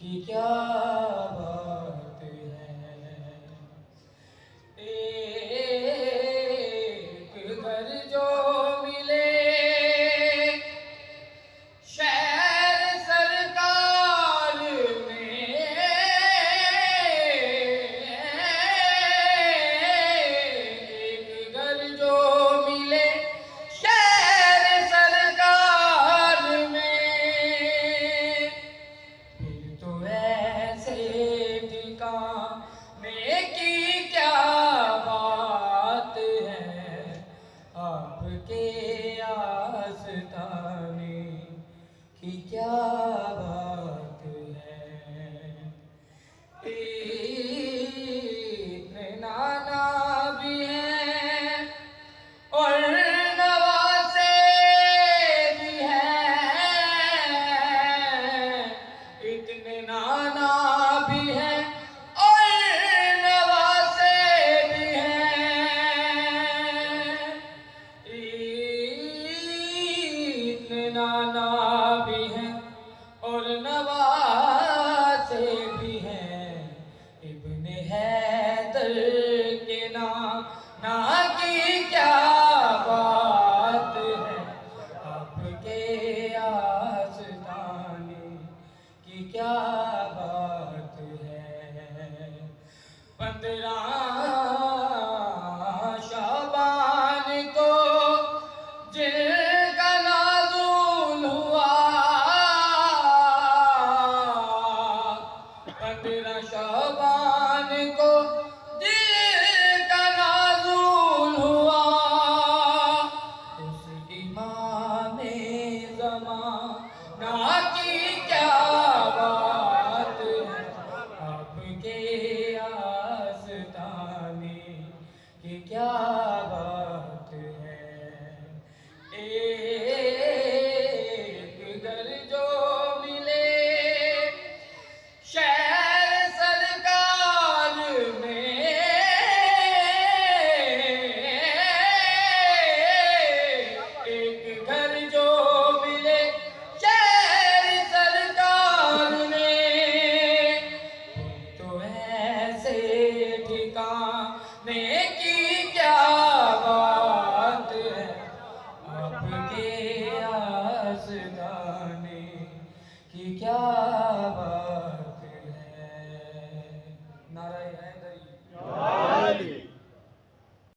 कि क्या बात है। एक घर जो मिले शहर सरकार में, एक घर जो मिले शहर सरकार में, फिर तो ऐसे ठिकाने की क्या बात है। आपके आस्ताने की क्या बात है। इतने नाना भी हैं और नवासे भी हैं, इतने नाना भी हैं और नवासे भी हैं, इतने नाना